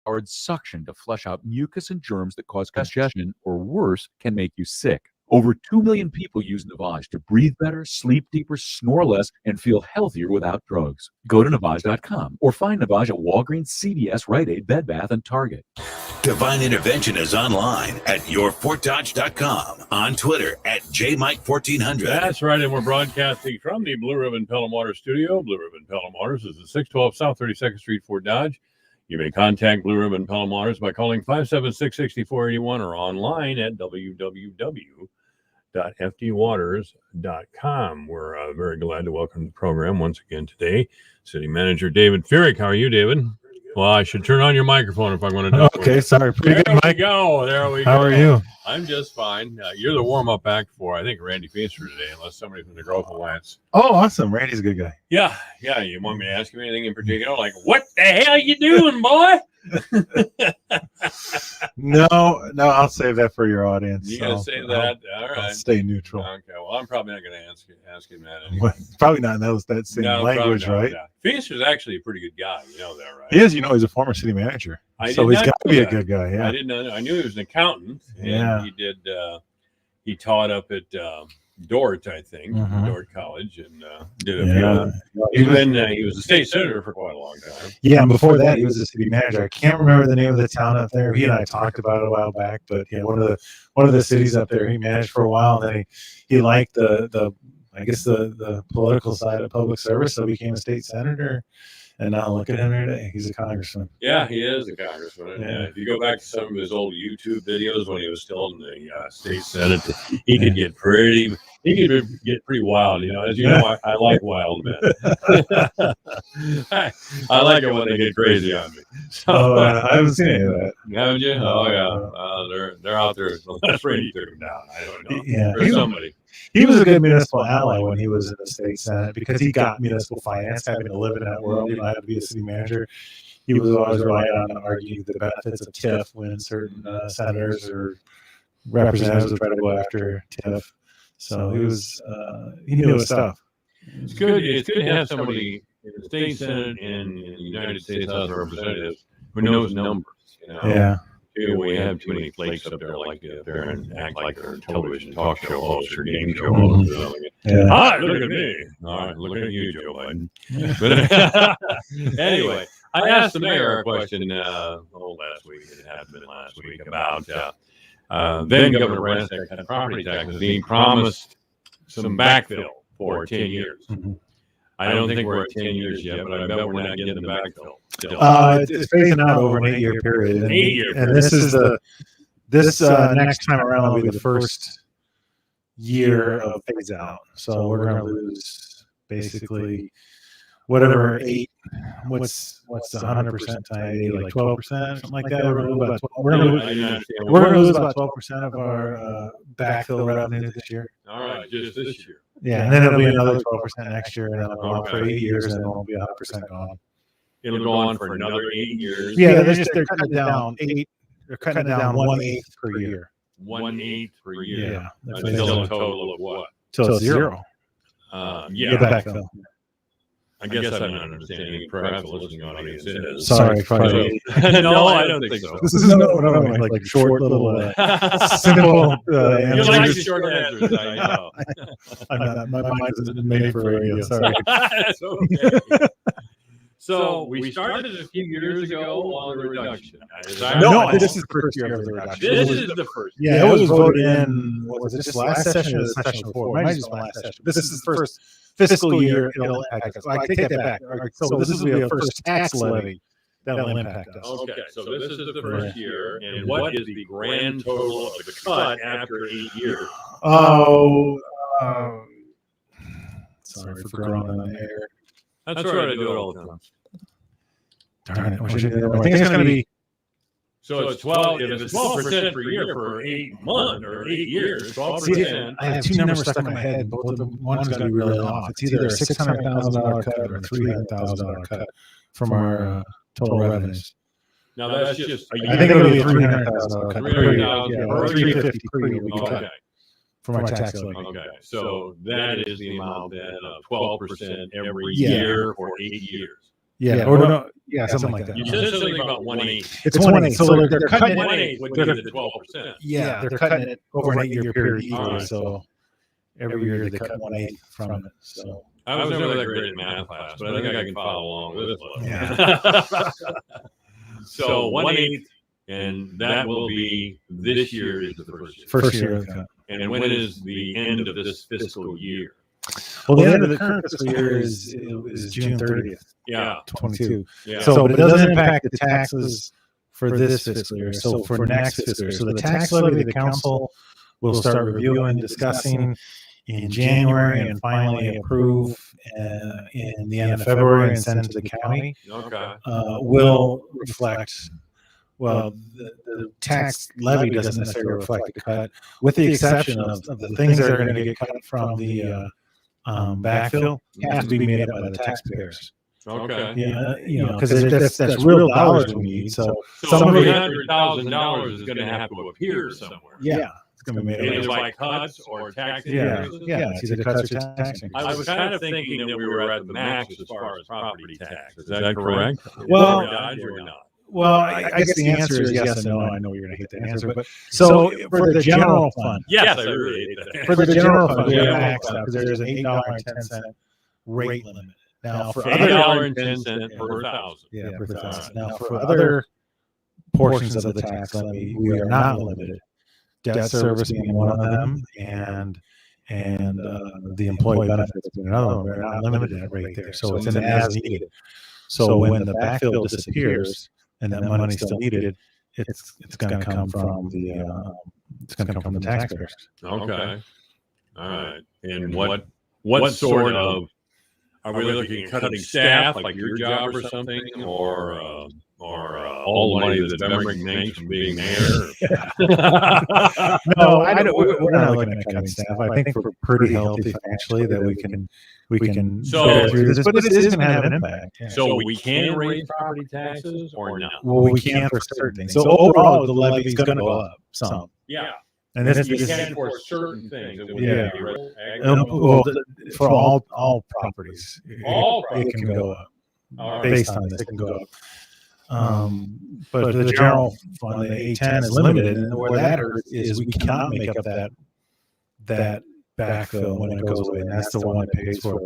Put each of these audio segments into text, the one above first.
powered suction to flush out mucus and germs that cause congestion or worse, can make you sick. Over 2 million people use Navage to breathe better, sleep deeper, snore less, and feel healthier without drugs. Go to Navage.com or find Navage at Walgreens, CVS, Rite Aid, Bed Bath, and Target. Divine Intervention is online at yourfortdodge.com, on Twitter at JMike1400. That's right, and we're broadcasting from the Blue Ribbon Pelham Motors studio. Blue Ribbon Pelham Motors is at 612 South 32nd Street, Fort Dodge. You may contact Blue Ribbon Pelham Motors by calling 576-6481 or online at www.fdwaters.com. We're very glad to welcome the program once again today. City Manager David Furyk. How are you, David? Well, I should turn on your microphone if I'm going to do it. Okay, sorry. Pretty good, Mike. There we go. How are you? I'm just fine. You're the warm-up act for, I think, Randy Feaster today, unless somebody from the Growth Alliance. Oh, awesome. Randy's a good guy. Yeah. You want me to ask him anything in particular? Like, what the hell you doing, boy? No, I'll save that for your audience. You gotta save that. All right. I'll stay neutral. Okay. Well, I'm probably not going to ask him that anyway. Probably not in that same language, right? Yeah. Feaster's actually a pretty good guy. You know that, right? He is. He's a former city manager. So he's got to be a good guy. Yeah. I didn't know. I knew he was an accountant. And yeah. He did. He taught up at Dort, I think, Dort College, and did a few. He was a state senator for quite a long time. Yeah, and before that, he was a city manager. I can't remember the name of the town up there. He and I talked about it a while back, but yeah, one of the cities up there he managed for a while. And then he liked the political side of public service, so he became a state senator. And now look at him today. He's a congressman. Yeah, he is a congressman. Yeah. If you go back to some of his old YouTube videos when he was still in the state senate, he could get pretty wild. As you know, I like wild men. I like it when they get crazy on me. So, I haven't seen any of that. Haven't you? Oh yeah, they're out there. Unless Randy took them down. I don't know. Yeah, or somebody. He was a good municipal ally when he was in the state senate because he got municipal finance, having to live in that world. I had to be a city manager. He was always relying on arguing the benefits of TIF when certain senators or representatives would try to go after TIF. So he knew his stuff. It's good. It's good to have somebody in the state senate and in the United States House of Representatives who knows numbers. Yeah. We have too many flakes up there like up there and act like they're television talk show hosts or game show hosts. Yeah. Hi, look at me. All right, look at you, Joe Biden. But anyway, I asked the mayor a question last week. It had been last week about then Governor Rancic had property taxes being promised some backfill for 10 years. I don't think we're at 10 years yet, but I bet we're not getting the backfill. It's phasing out over an 8-year period. And this is this next time around will be the first year of phase out. So we're going to lose basically whatever what's the 100% times 8, like 12%, something like that. We're going to lose about 12% of our backfill revenue this year. All right, just this year. Yeah, and then it'll be another 12% next year, and then it'll go on for 8 years, and then it'll be 100% gone. It'll go on for another 8 years. Yeah, they're cutting it down 8. They're cutting it down 1/8 per year. 1/8 per year. Yeah, until a total of what? Till zero. Yeah. Backfill. I guess I'm not understanding. Perhaps the listening audience is. Sorry, no, I don't think so. This is like short little simple. You like the short answers, I know. My mind isn't made for radio. Sorry. That's okay. So we started a few years ago on the reduction. No, this is the first year of the reduction. This is the first. Yeah, it was voted in. What was it? This last session or the session before? It might just last session. This is the first fiscal year it'll impact us. I take that back. So this will be our first tax levy that will impact us. Okay, so this is the first year, and what is the grand total of the cut after 8 years? Sorry for growing on the air. That's right, I do it all the time. Darn it! I think it's going to be. So it's 12. If it's 12% per year for 8 months or 8 years, 12%. I have two numbers stuck in my head. Both of them, one's going to be really off. It's either a $600,000 cut or a $300,000 cut from our total revenues. Now that's just. I think it'll be a $300,000 cut. $300,000 or $350,000 per year we cut from our tax levy. Okay, so that is the amount then of 12% every year for 8 years. Yeah, or no, Yeah, something like that. You said something about 1/8. It's 1/8. So they're cutting it. 1/8 would be the 12%. Yeah, they're cutting it over an 8-year period equally. So every year they cut 1/8 from it. So I was never that great at math class, but I think I can follow along with this one. Yeah. So 1/8, and that will be this year is the first year of the cut. And when is the end of this fiscal year? Well, the end of the current fiscal year is June 30th, Yeah. 22. Yeah. So, but it doesn't impact the taxes for this fiscal year. So for next fiscal year, so the tax levy, the council will start reviewing, discussing in January, and finally approve in the end of February and send it to the county. Okay. Will reflect. Well, the tax levy doesn't necessarily reflect the cut, with the exception of the things that are going to get cut from the backfill have to be made up by the taxpayers. Okay. Yeah, because that's real dollars we need. So some of it, $300,000 is going to have to appear somewhere. yeah, it's going to be made Either up. by cuts or tax Yeah, increases. yeah, it's either cuts or tax increases. I was kind of thinking that we were at the max as far as property tax. Is that correct? Well, Or not? Well, I guess the answer is yes and no. I know you're going to hate that answer, but so for the general fund, Yes, I really hate that. for the general fund, we have maxed out because there's an $8.10 rate limit. Now for other $8.10 per thousand. Yeah, per thousand. Now, for other portions of the tax levy, we are not limited. Debt service being one of them, and the employee benefits being another one. We're not limited at rate there, so it's an as needed. So when the backfill disappears and that money's still needed, it's going to come from the taxpayers. Okay. All right. And what sort of, are we looking at cutting staff like your job or something, or all the money that Bemrick makes from being mayor? No, we're not looking at cutting staff. I think we're pretty healthy financially that we can So- get through this, but it is going to have an impact. Yeah. So we can raise property taxes or not? Well, we can for certain things. So overall, the levy is going to go up some. Yeah. And this You is can for certain things. It would Yeah. be real ag- well, for all properties, All it can go up. All right. Based on this, it can go up. But the general fund, the 810 is limited, and where that hurts is we cannot make up that backfill when it goes away, and that's the one that pays for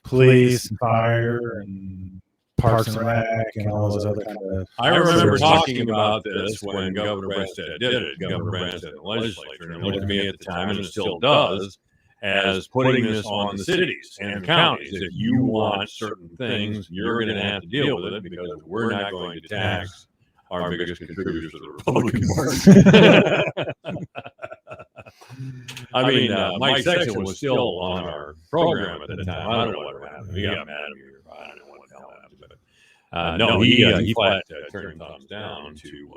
police, and fire, and parks and rec, and all those other kind of. I remember talking about this when Governor Branstad did it, Governor Branstad in the legislature, and it looked at me at the time, and it still does, as putting this on the cities and counties. If you want certain things, you're going to have to deal with it because we're not going to tax our biggest contributors to the Republican Party. I mean, Mike Sexton was still on our program at the time. I don't know what happened. He got mad at me. I don't know what the hell happened. But, no, he flat turned thumbs down to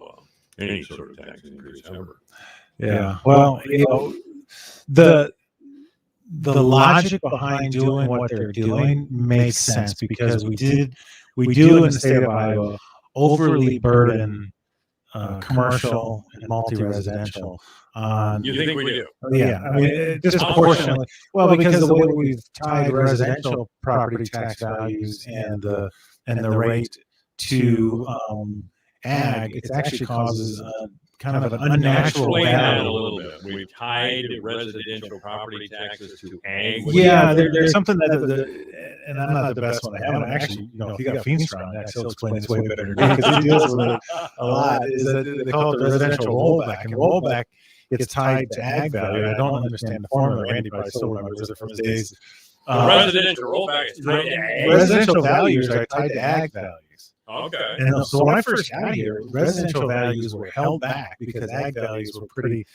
any sort of tax increase ever. Yeah. Well, the logic behind doing what they're doing makes sense because we do in the state of Iowa overly burden commercial and multi-residential on. You think we do? Yeah, I mean, disproportionately. Well, because of the way we've tied residential property tax values and the rate to ag, it actually causes kind of an unnatural Explain that a battle. little bit. We've tied residential property taxes to ag. Yeah, there's something and I'm not the best one to have. And actually, if you got Feenstra on that, he'll explain this way better than me because he deals with it a lot. Is that they call it the residential rollback, and rollback gets tied to ag value. I don't understand the formula. Randy probably still remembers it from his days. Residential rollback is tied to ag. Residential values are tied to ag values. Okay. And so when I first got here, residential values were held back because ag values were pretty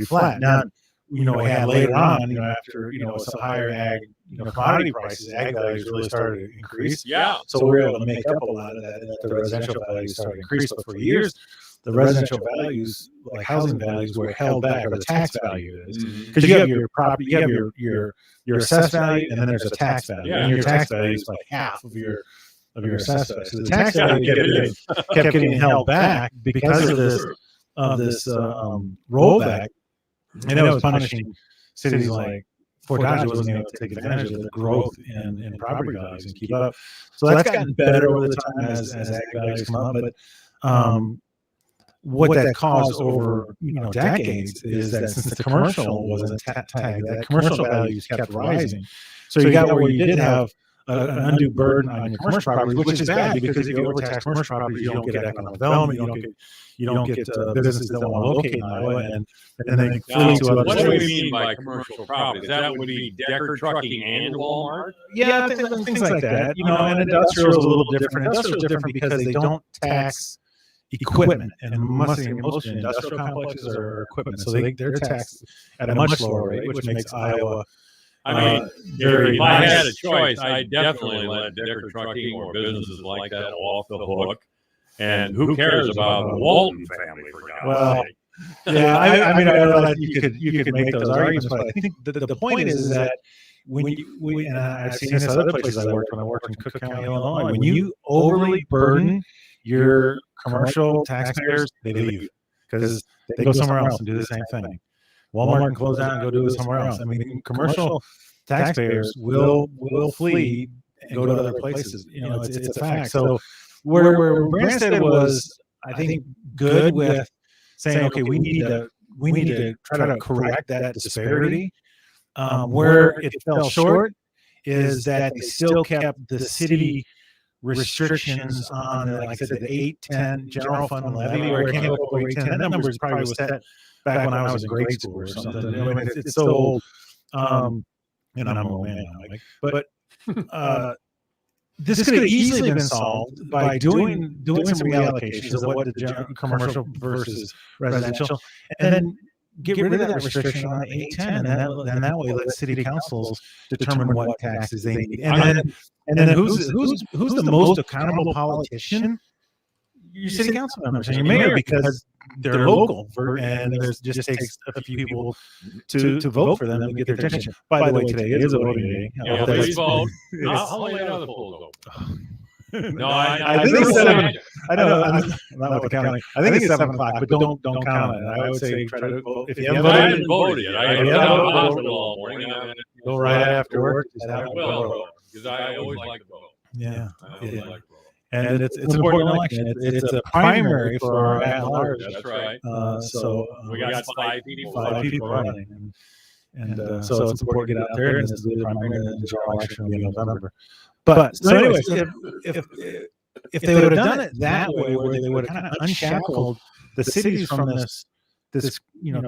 flat. Now, we had later on, after some higher ag, commodity prices, ag values really started to increase. Yeah. So we were able to make up a lot of that, and that the residential values started to increase. But for years, the residential values, like housing values, were held back, or the tax value is, because you have your property, you have your assessed value, and then there's a tax value, and your tax value is like half of your assessed value. So the tax value kept getting held back because of this rollback, and that was punishing cities like Fort Dodge wasn't able to take advantage of the growth in property values and keep up. So that's gotten better over the time as ag values come up. But what that caused over decades is that since the commercial wasn't tagged, that commercial values kept rising. So you got where you did have an undue burden on your commercial properties, which is bad because if you overtax commercial properties, you don't get economic development, you don't get businesses that want to locate in Iowa, and they flee to other What do we states. mean by commercial properties? That would be Decker Trucking and Walmart? Yeah, things like that. And industrial is a little different. Industrial is different because they don't tax equipment, and most industrial complexes are equipment, so they're taxed at a much lower rate, which makes Iowa. I mean, very if I nice. had a choice, I'd definitely let Decker Trucking or businesses like that off the hook. And who cares about the Walton family? For God's Well, sake? Yeah, I mean, I realize you could make those arguments, but I think the point is that when and I've seen this other places I worked when I worked in Cook County, Illinois, when you overly burden your commercial taxpayers, they leave because they go somewhere else and do the same thing. Walmart can close down and go do it somewhere else. I mean, commercial taxpayers will flee and go to other places. It's a fact. So where Branstad was, I think, good with saying, okay, we need to try to correct that disparity. Where it fell short is that they still kept the city restrictions on, like I said, the 810 general fund levy, where it can't go over 810. That number probably was set back when I was in grade school or something. I mean, it's so old. And I'm an old man now, Mike. But this could have easily been solved by doing some reallocations of what the commercial versus residential, and then get rid of that restriction on 810, and that way let city councils determine what taxes they need. And then who's the most accountable politician? Your city council members and your mayor, because they're local, and there's just takes a few people to vote for them to get their attention. By the way, today is a voting day. Yeah, please vote. How late are the polls open? No, I think it's 7. I know. I'm not with the county. I think it's 7 o'clock, but don't count it. I would say try to vote. If you haven't I voted, haven't voted yet. I haven't haven't been voted, hospital all morning. go right after work. I will, because I always like to vote. Yeah. I always like to vote. And it's an important election. It's a primary for our at-large. That's right. So We got 5 people. 5 people running, and so it's important to get out there. And this is the primary, and the general election will be in November. But so anyways, if they would have done it that way, where they would have kind of unshackled the cities from this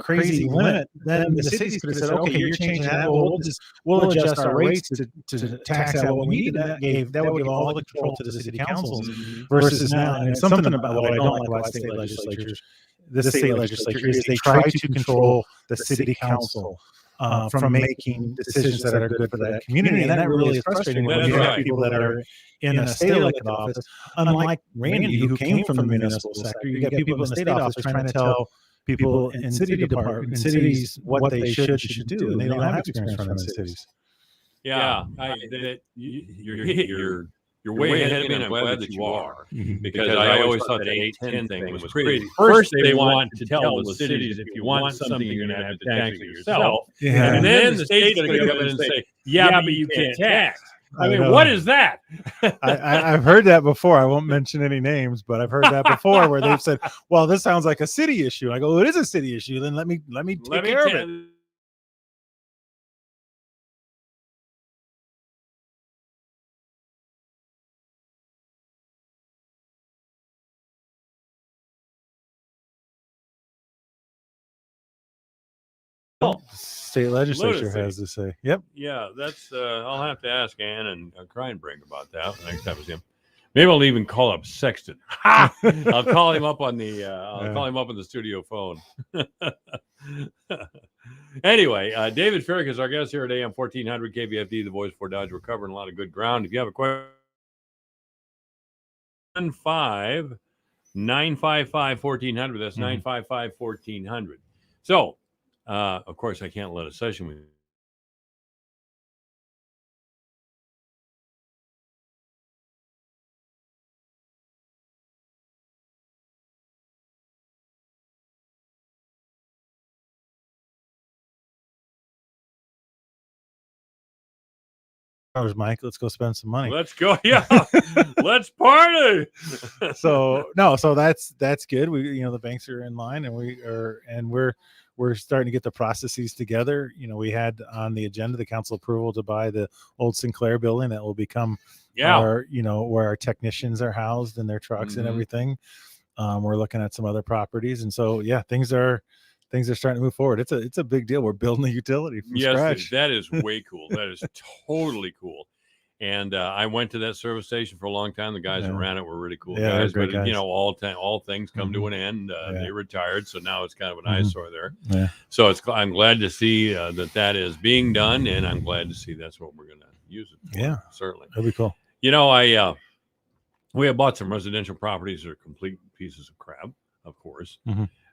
crazy limit, then the cities could have said, okay, you're changing that. Well, we'll adjust our rates to tax that what we need. That would give all the control to the city councils versus now. And something about what I don't like about state legislatures, the state legislature, is they try to control the city council from making decisions that are good for that community, and that really is frustrating when you have people that are in a state elected office. Unlike Randy, who came from the municipal sector, you got people in the state office trying to tell people in cities what they should do, and they don't have experience running the cities. Yeah, you're way ahead of me, and I'm glad that you are, because I always thought the 810 thing was crazy. First, they want to tell the cities, if you want something, you're going to have to tax it yourself. Yeah. And then the state's going to come in and say, yeah, but you can't tax. I mean, what is that? I've heard that before. I won't mention any names, but I've heard that before where they've said, well, this sounds like a city issue. I go, well, it is a city issue. Then let me take care of it. State legislature Lunacy. has to say. Yep. Yeah, that's. I'll have to ask Ann and Kreinbrink about that next time I see him. Maybe I'll even call up Sexton. I'll call him up on the. Call him up on the studio phone. Anyway, David Ferrick is our guest here at AM 1400 KBFD, the voice for Dodge. We're covering a lot of good ground. If you have a question, 955-1400. That's 955-1400. So. Of course, I can't let a session with you. Mike. Let's go spend some money. Let's go. Yeah. Let's party. So that's good. We, the banks are in line, and we're starting to get the processes together. We had on the agenda the council approval to buy the old Sinclair building that will become our, where our technicians are housed and their trucks and everything. We're looking at some other properties, and so things are starting to move forward. It's a big deal. We're building a utility from scratch. That is way cool. That is totally cool. And I went to that service station for a long time. The guys that ran it were really cool guys. But guys. All things come to an end. They retired, so now it's kind of an eyesore there. Yeah. So I'm glad to see that is being done, and I'm glad to see that's what we're going to use it for. Yeah, certainly. That'd be cool. We have bought some residential properties that are complete pieces of crap, of course.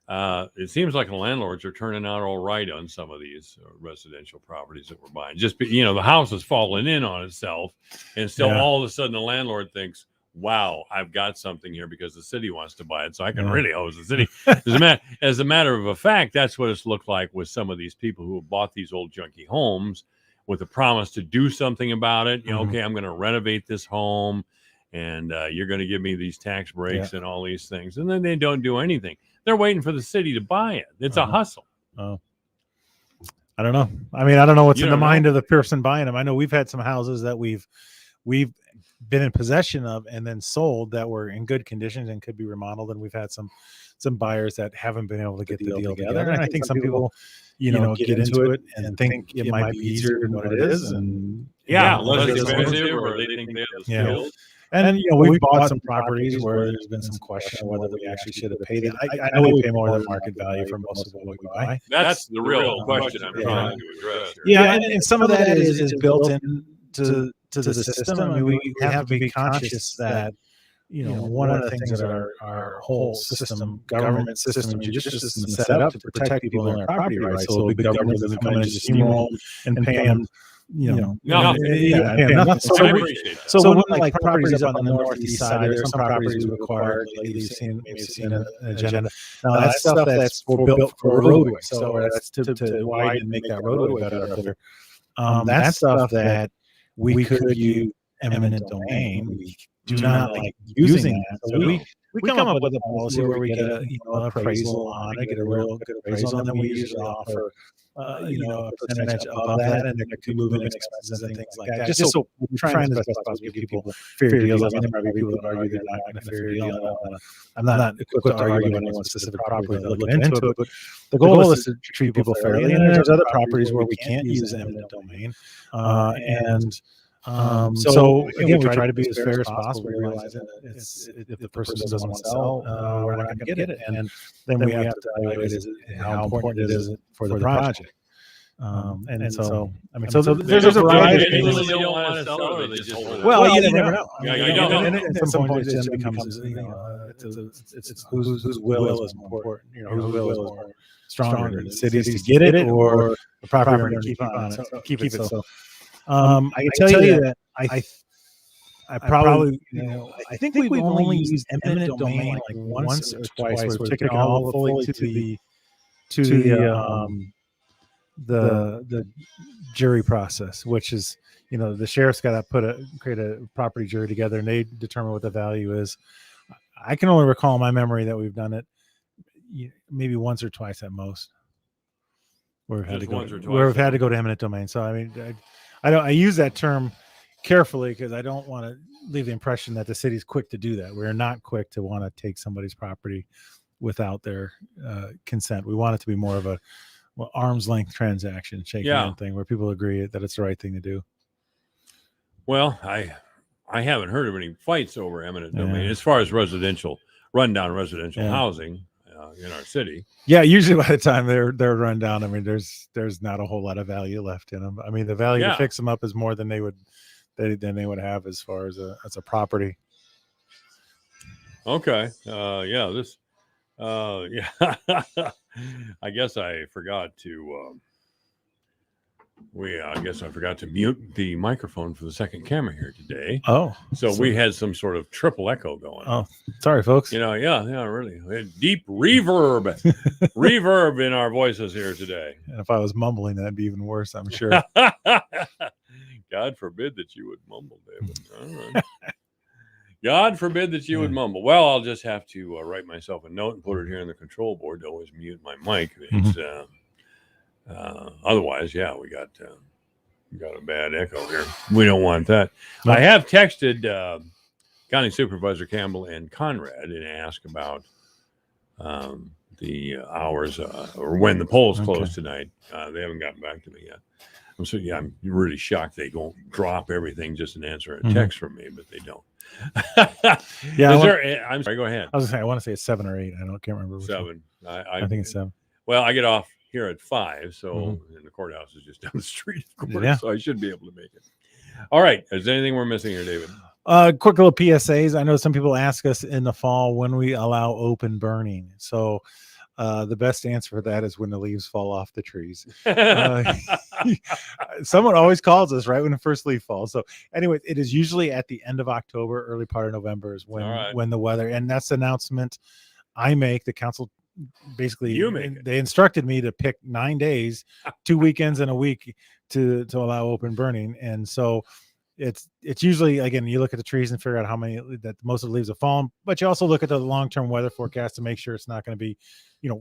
It seems like the landlords are turning out all right on some of these residential properties that we're buying. The house has fallen in on itself, and still all of a sudden the landlord thinks, wow, I've got something here because the city wants to buy it, so I can really hose the city. As a matter of a fact, that's what it's looked like with some of these people who have bought these old junky homes with a promise to do something about it. Okay, I'm going to renovate this home, and you're going to give me these tax breaks and all these things. And then they don't do anything. They're waiting for the city to buy it. It's a hustle. Oh, I don't know. I mean, I don't know what's in the mind of the person buying them. I know we've had some houses that we've been in possession of and then sold that were in good conditions and could be remodeled. And we've had some buyers that haven't been able to get the deal together. And I think some people, get into it and think it might be easier than what it is. And less expensive, or they think they have the skills. And we've bought some properties where there's been some question whether we actually should have paid it. I know we pay more than market value for most of what we buy. That's the real question I'm trying to address here. Yeah, and some of that is built into the system. I mean, we have to be conscious that one of the things that our whole system, government system, judicial system is set up to protect people and their property rights. So big government doesn't come in and just steamroll and pay them. So when like properties up on the northeast side, there's some properties we acquired. You've seen an agenda. Now that's stuff that's built for a roadway, so that's to widen and make that roadway better up there. That's stuff that we could use eminent domain. We do not like using that. So we come up with a policy where we get an appraisal on it, get a real good appraisal, and then we usually offer a percentage above that, and there could be moving expenses and things like that. Just so we're trying to give people fair deals. I mean, there might be people that argue they're not going to fair deal. I'm not equipped to argue on any specific property that looking into it, but the goal is to treat people fairly. And there's other properties where we can't use eminent domain, so again, we try to be as fair as possible. We realize that if the person doesn't want to sell, we're not going to get it, and then we have to evaluate how important it is for the project. And so I mean, so there's a variety of things. They don't want to sell it, or they just hold it. Well, you never know. And at some point, it then becomes it's whose will is more important. Whose will is more stronger, the cities to get it or the property owner to keep on it. Keep it. So. I can tell you that I probably, I think we've only used eminent domain like once or twice. We've taken all fully to the jury process, which is, the sheriff's got to create a property jury together, and they determine what the value is. I can only recall in my memory that we've done it maybe once or twice at most. Where we've had to go to eminent domain. So I mean, I use that term carefully because I don't want to leave the impression that the city's quick to do that. We're not quick to want to take somebody's property without their consent. We want it to be more of a arm's length transaction, shake hand thing, where people agree that it's the right thing to do. Well, I haven't heard of any fights over eminent domain as far as rundown residential housing in our city. Yeah, usually by the time they're run down, I mean, there's not a whole lot of value left in them. I mean, the value to fix them up is more than they would have as far as a property. Okay. I guess I forgot to I forgot to mute the microphone for the second camera here today. Oh, so we had some sort of triple echo going on. Oh, sorry, folks. Really. We had deep reverb in our voices here today. And if I was mumbling, that'd be even worse, I'm sure. God, God forbid that you would mumble, David. All right. God forbid that you would mumble. Well, I'll just have to write myself a note and put it here in the control board to always mute my mic. It's otherwise, we got a bad echo here. We don't want that. No. I have texted County Supervisor Campbell and Conrad and asked about the hours or when the polls close tonight. They haven't gotten back to me yet. I'm really shocked they don't drop everything just and answer a text from me, but they don't. I'm sorry. Go ahead. I was gonna say I want to say it's 7 or 8. Can't remember. 7. I think it's 7. Well, I get off here at 5, so and the courthouse is just down the street, of course, so I should be able to make it. All right. Is there anything we're missing here, David? Quick little PSAs. I know some people ask us in the fall when we allow open burning. So the best answer for that is when the leaves fall off the trees. Someone always calls us right when the first leaf falls. So anyway, it is usually at the end of October, early part of November is when the weather, and that's the announcement I make. The council basically they instructed me to pick 9 days, 2 weekends and a week to allow open burning. And so it's usually, again, you look at the trees and figure out how many that most of the leaves have fallen, but you also look at the long-term weather forecast to make sure it's not going to be,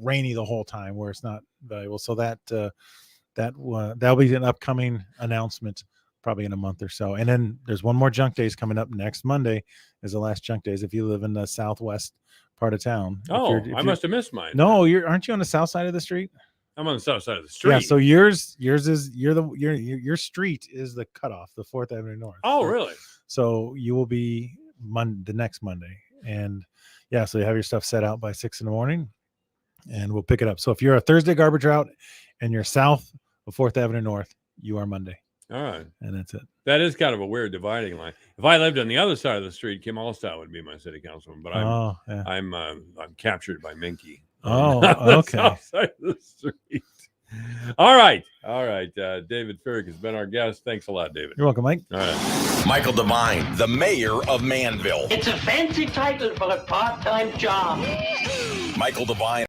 rainy the whole time where it's not valuable. So that'll be an upcoming announcement probably in a month or so. And then there's one more junk days coming up next Monday is the last junk days. If you live in the southwest part of town. I must have missed mine. No, aren't you on the south side of the street? I'm on the south side of the street. Yeah, so yours is your street is the cutoff, the 4th Avenue North. Oh, really? So you will be the next Monday, and so you have your stuff set out by 6 a.m, and we'll pick it up. So if you're a Thursday garbage route and you're south of 4th Avenue North, you are Monday. All right, and that's it. That is kind of a weird dividing line. If I lived on the other side of the street, Kim Allstott would be my city councilman, but I'm captured by Minky. Oh, okay. South side of the street. All right. David Ferrick has been our guest. Thanks a lot, David. You're welcome, Mike. All right. Michael Devine, the mayor of Manville. It's a fancy title for a part-time job. Michael Devine.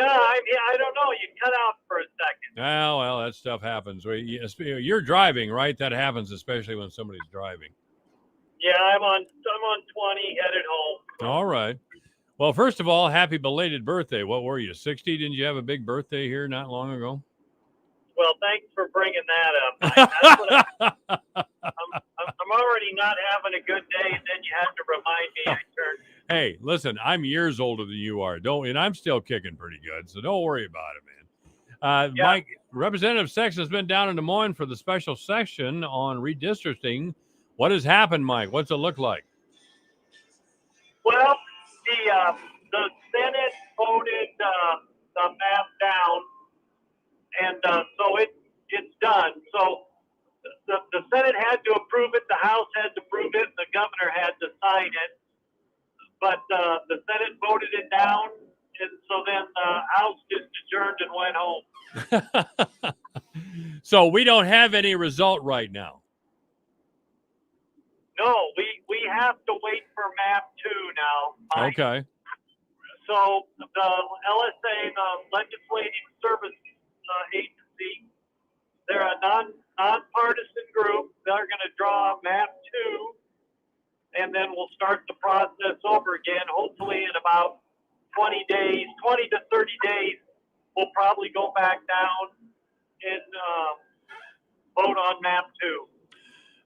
I don't know. You cut out for a second. Well, that stuff happens. You're driving, right? That happens, especially when somebody's driving. Yeah, I'm on 20 headed home. All right. Well, first of all, happy belated birthday. What were you, 60? Didn't you have a big birthday here not long ago? Well, thanks for bringing that up. That's what I'm already not having a good day, and then you have to remind me I turned. Hey, listen, I'm years older than you are. And I'm still kicking pretty good, so don't worry about it, man. Yeah. Mike, Representative Sexton has been down in Des Moines for the special session on redistricting. What has happened, Mike? What's it look like? Well, the Senate voted the map down, and so it's done. So the Senate had to approve it, the House had to approve it, and the governor had to sign it. But the Senate voted it down, and so then the House just adjourned and went home. So we don't have any result right now. No, we have to wait for map 2 now. Mike. Okay. So the LSA, the Legislative Service Agency, they're a nonpartisan group. They're going to draw map 2, and then we'll start the process over again. Hopefully in about 20 to 30 days, we'll probably go back down and vote on map 2.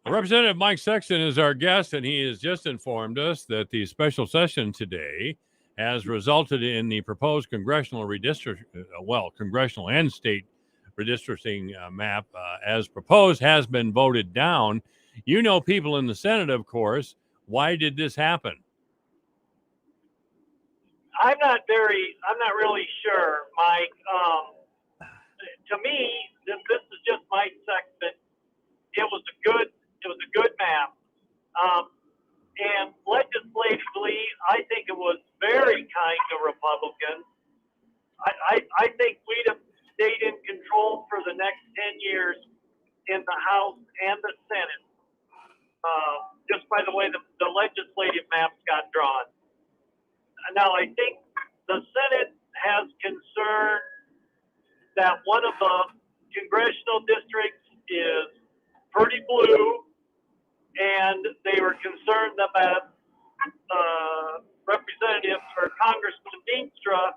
Representative Mike Sexton is our guest, and he has just informed us that the special session today has resulted in the proposed congressional congressional and state redistricting map as proposed has been voted down. You know people in the Senate, of course. Why did this happen? I'm not really sure, Mike. To me, this is just Mike Sexton. It was a good map. And legislatively, I think it was very kind to Republicans. I think we'd have stayed in control for the next 10 years in the House and the Senate, just by the way the legislative maps got drawn. Now, I think the Senate has concern that one of the congressional districts is pretty blue, and they were concerned about Representative or Congressman Deenstra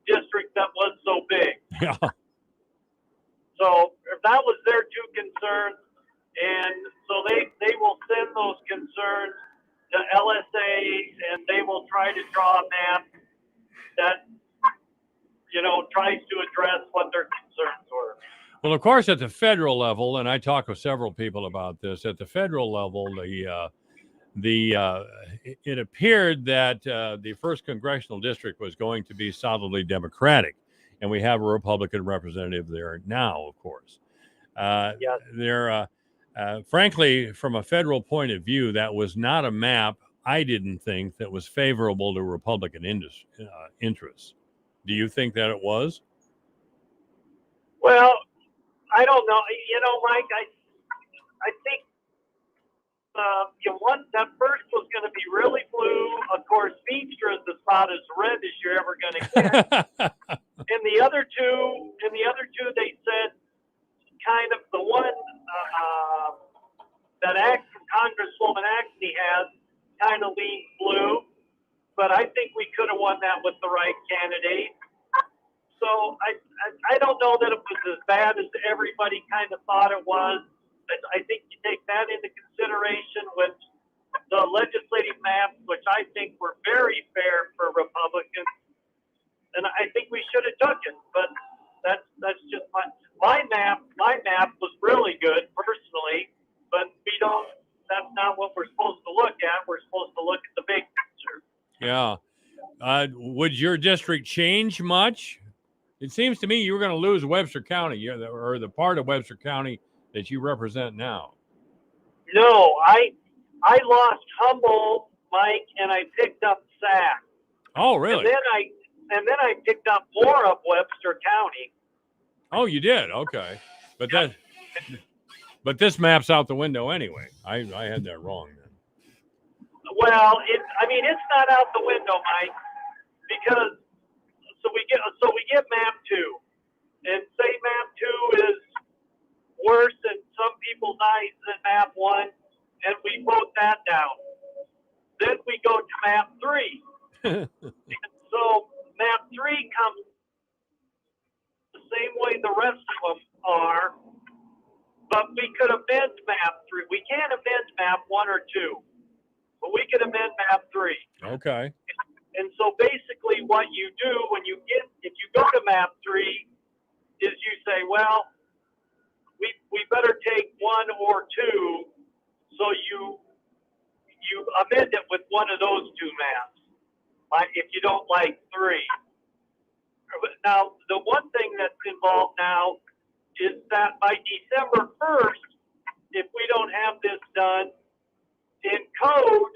district that was so big. Yeah. So that was their two concerns, and so they will send those concerns to LSA, and they will try to draw a map that tries to address what their concerns were. Well, of course, at the federal level, and I talked with several people about this, at the federal level, it appeared that the first congressional district was going to be solidly Democratic, and we have a Republican representative there now, of course. Yes. Frankly, from a federal point of view, that was not a map, I didn't think, that was favorable to Republican interests. Do you think that it was? Well, I don't know. Mike, I think that first was going to be really blue. Of course, Feenstra is about as red as you're ever going to get. And the other two, they said kind of the one that Congresswoman Axne has kind of leans blue. But I think we could have won that with the right candidate. So I don't know that it was as bad as everybody kind of thought it was. I think you take that into consideration with the legislative maps, which I think were very fair for Republicans, and I think we should have took it. But that's just my map. My map was really good personally, but we don't. That's not what we're supposed to look at. We're supposed to look at the big picture. Yeah. Would your district change much? It seems to me you were going to lose Webster County, or the part of Webster County that you represent now. No, I lost Humboldt, Mike, and I picked up Sac. Oh, really? And then I picked up more of Webster County. Oh, you did? Okay. But this map's out the window anyway. I had that wrong then. Well, it's not out the window, Mike, because so we get map 2, and say map 2 is worse in some people's eyes than map 1, and we vote that down. Then we go to map 3. And so map 3 comes the same way the rest of them are, but we could amend map 3. We can't amend map 1 or 2, but we could amend map 3. Okay. And so basically what you do if you go to map 3 is you say, well, we better take 1 or 2, so you amend it with one of those 2 maps. Like if you don't like 3. Now, the one thing that's involved now is that by December 1st, if we don't have this done in code,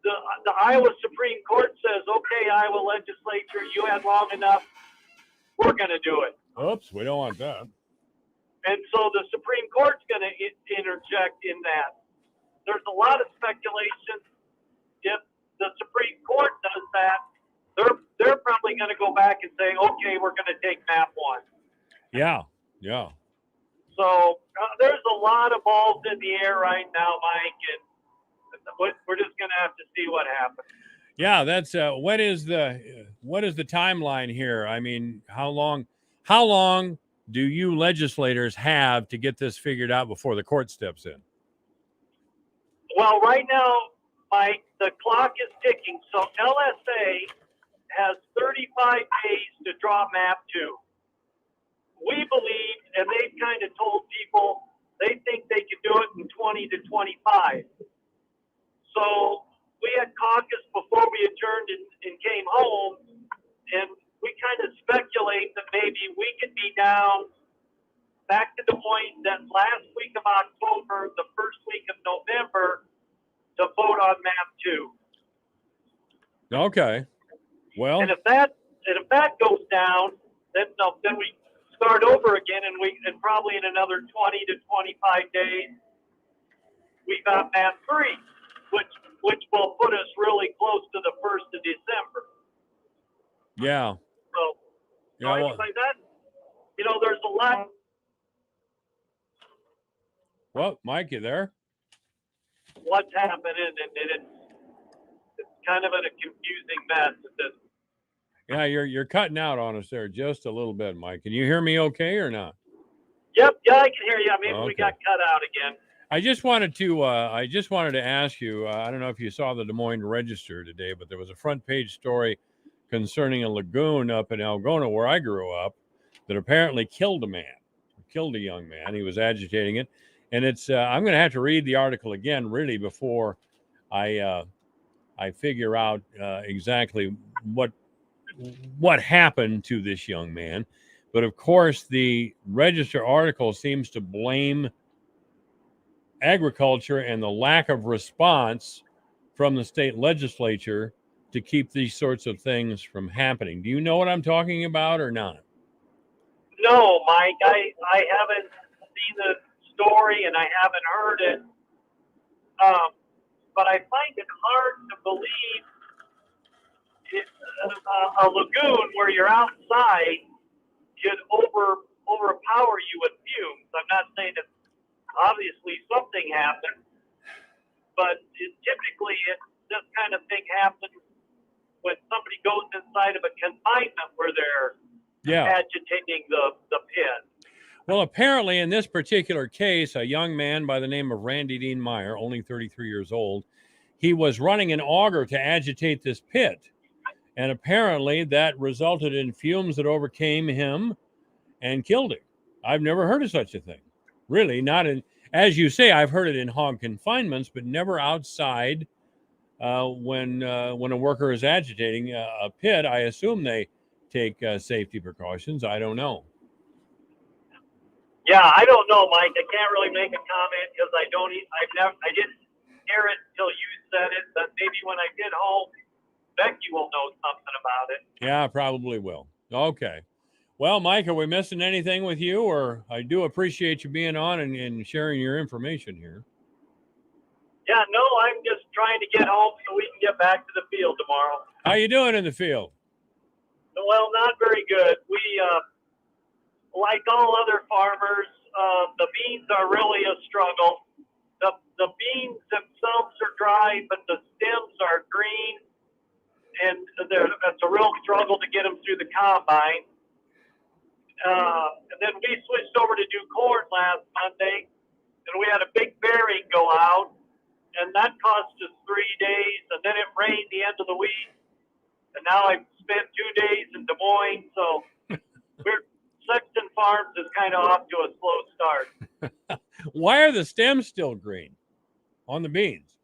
the Iowa Supreme Court says, okay, Iowa legislature, you had long enough. We're going to do it. Oops, we don't want that. And so the Supreme Court's going to interject in that. There's a lot of speculation. If the Supreme Court does that, they're probably going to go back and say, okay, we're going to take map 1. Yeah. So there's a lot of balls in the air right now, Mike, and we're just going to have to see what happens. Yeah, that's what is the timeline here? I mean, how long do you legislators have to get this figured out before the court steps in? Well, right now, Mike, the clock is ticking. So LSA has 35 days to draw map 2. We believe, and they've kind of told people they think they can do it in 20 to 25. So we had caucus before we adjourned and came home, and we kind of speculate that maybe we could be down back to the point that last week of October, the first week of November, to vote on map 2. Okay. Well, And if that goes down, then we start over again, and probably in another 20 to 25 days, we got map 3, which will put us really close to the 1st of December. yeah. So, Yeah, well, like that, there's a lot. well, Mike, you there? What's happening, and it's kind of a confusing mess at this. Yeah, you're cutting out on us there just a little bit, Mike. Can you hear me okay or not? Yep, yeah, I can hear you. Maybe we Okay. got cut out again. I just wanted to ask you. I don't know if you saw the Des Moines Register today, but there was a front page story concerning a lagoon up in Algona, where I grew up, that apparently killed a young man. He was agitating it, and it's. I'm going to have to read the article again, really, before I figure out exactly what happened to this young man. But of course, the Register article seems to blame agriculture and the lack of response from the state legislature to keep these sorts of things from happening. Do you know what I'm talking about or not? No, Mike, I haven't seen the story and I haven't heard it. But I find it hard to believe a lagoon where you're outside could overpower you with fumes. I'm not saying that obviously something happened, but typically this kind of thing happens when somebody goes inside of a confinement where they're agitating the pit. Well, apparently in this particular case, a young man by the name of Randy Dean Meyer, only 33 years old, he was running an auger to agitate this pit. And apparently that resulted in fumes that overcame him and killed him. I've never heard of such a thing. Really, not in, as you say, I've heard it in hog confinements, but never outside when a worker is agitating a pit. I assume they take safety precautions. I don't know. Yeah, I don't know, Mike. I can't really make a comment because I didn't hear it until you said it. But maybe when I get home, Becky will know something about it. Yeah, probably will. Okay. Well, Mike, are we missing anything with you? Or I do appreciate you being on and sharing your information here. Yeah, no, I'm just trying to get home so we can get back to the field tomorrow. How you doing in the field? So well, not very good. We, like all other farmers, the beans are really a struggle. The beans themselves are dry, but the stems are green, and it's a real struggle to get them through the combine. And then we switched over to do corn last Monday, and we had a big bearing go out, and that cost us 3 days, and then it rained the end of the week, and now I've spent 2 days in Des Moines, so Sexton Farms is kind of off to a slow start. Why are the stems still green on the beans?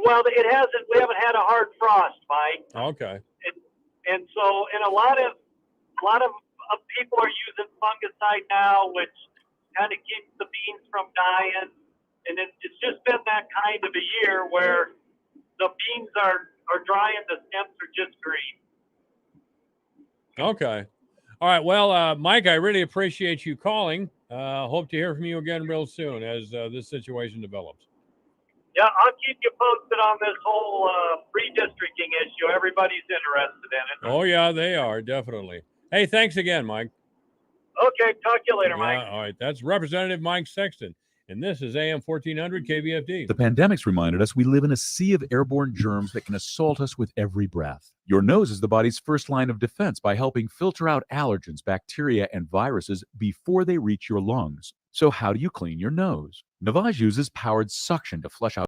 Well, we haven't had a hard frost, Mike. Okay. And so, and a lot of people are using fungicide now, which kind of keeps the beans from dying. And it's just been that kind of a year where the beans are dry and the stems are just green. Okay. All right. Well, Mike, I really appreciate you calling. Hope to hear from you again real soon as this situation develops. Yeah, I'll keep you posted on this whole redistricting issue. Everybody's interested in it. Oh, yeah, they are, definitely. Hey, thanks again, Mike. Okay, talk to you later, Mike. All right. That's Representative Mike Sexton. And this is AM 1400 KBFD. The pandemic's reminded us we live in a sea of airborne germs that can assault us with every breath. Your nose is the body's first line of defense by helping filter out allergens, bacteria, and viruses before they reach your lungs. So how do you clean your nose? Navage uses powered suction to flush out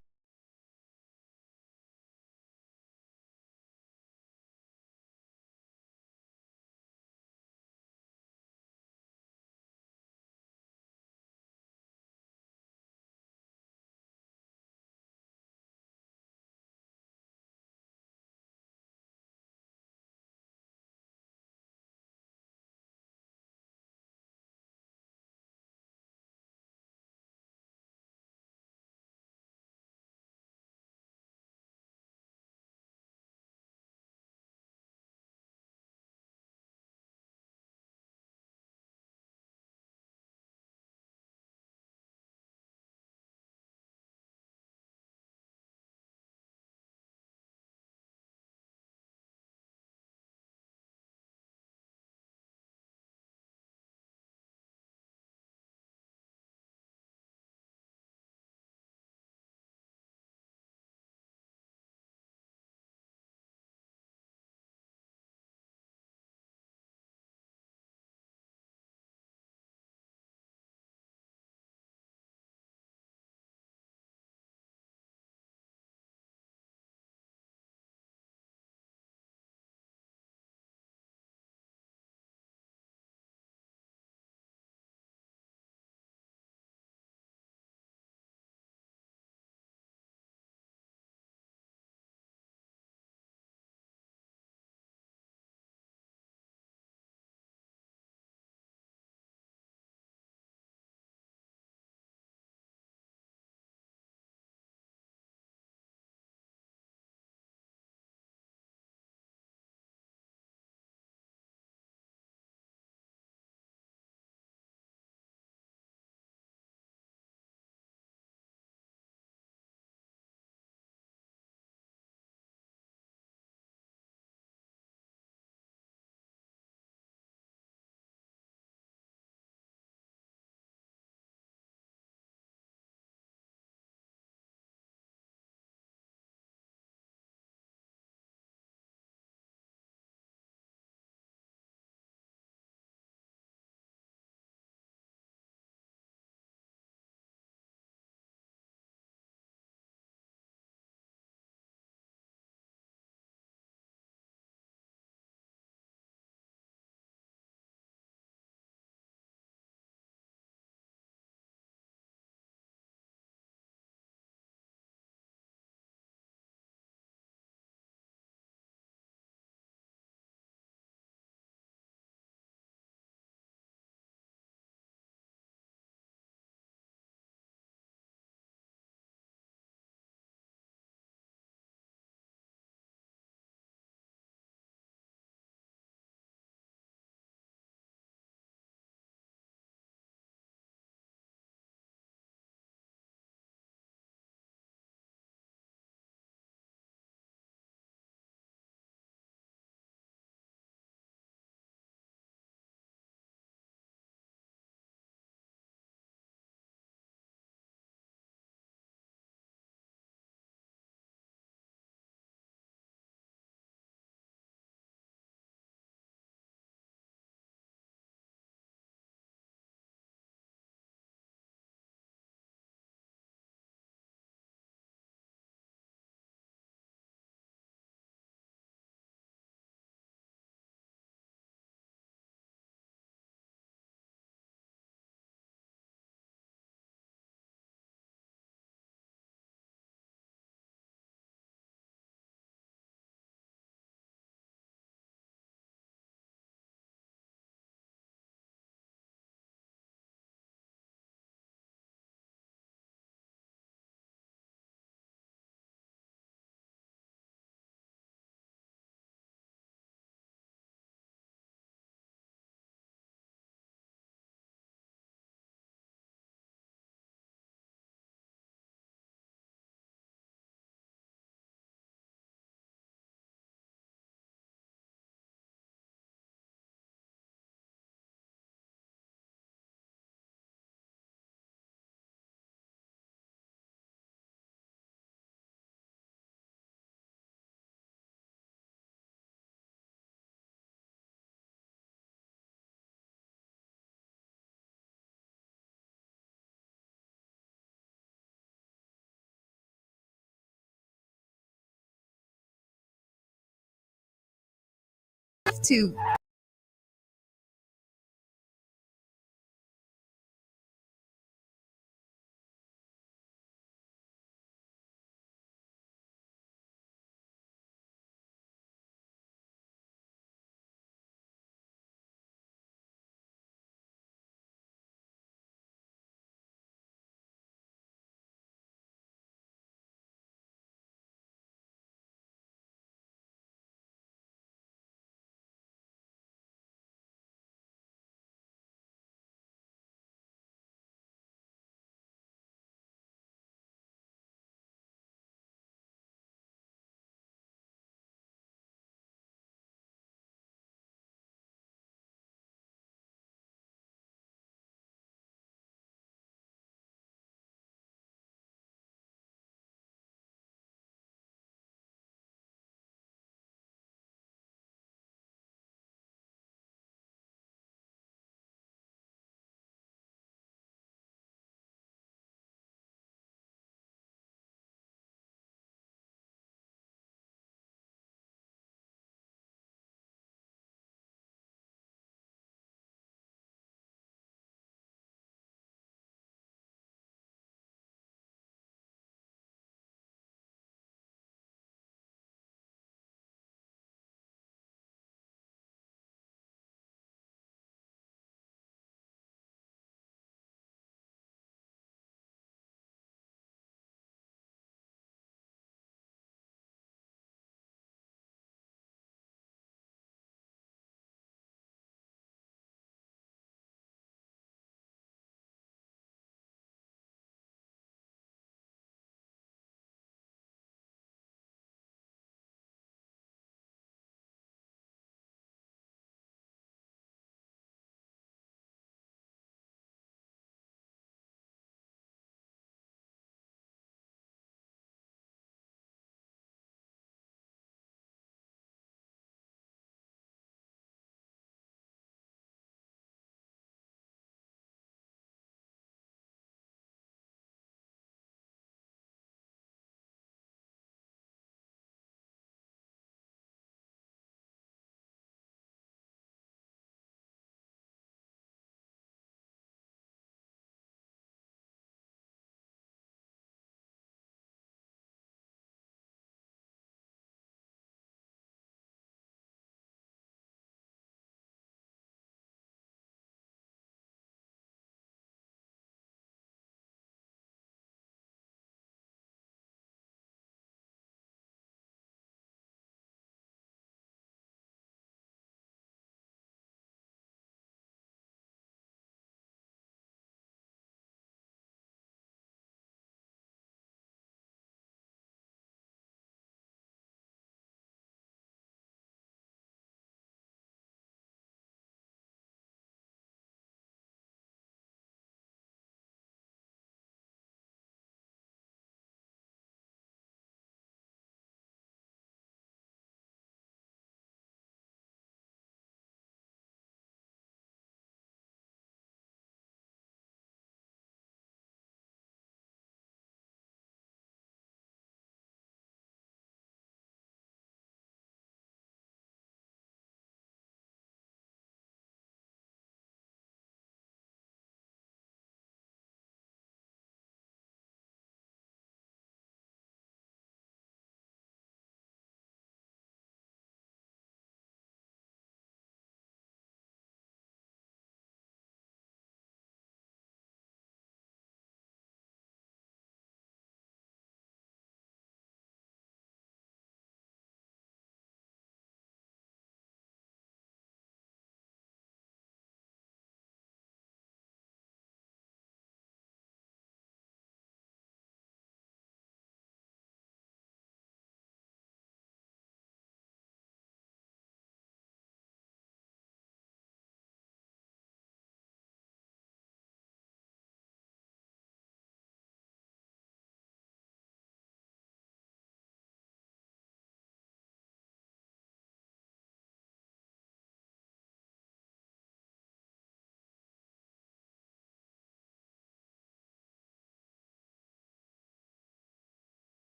to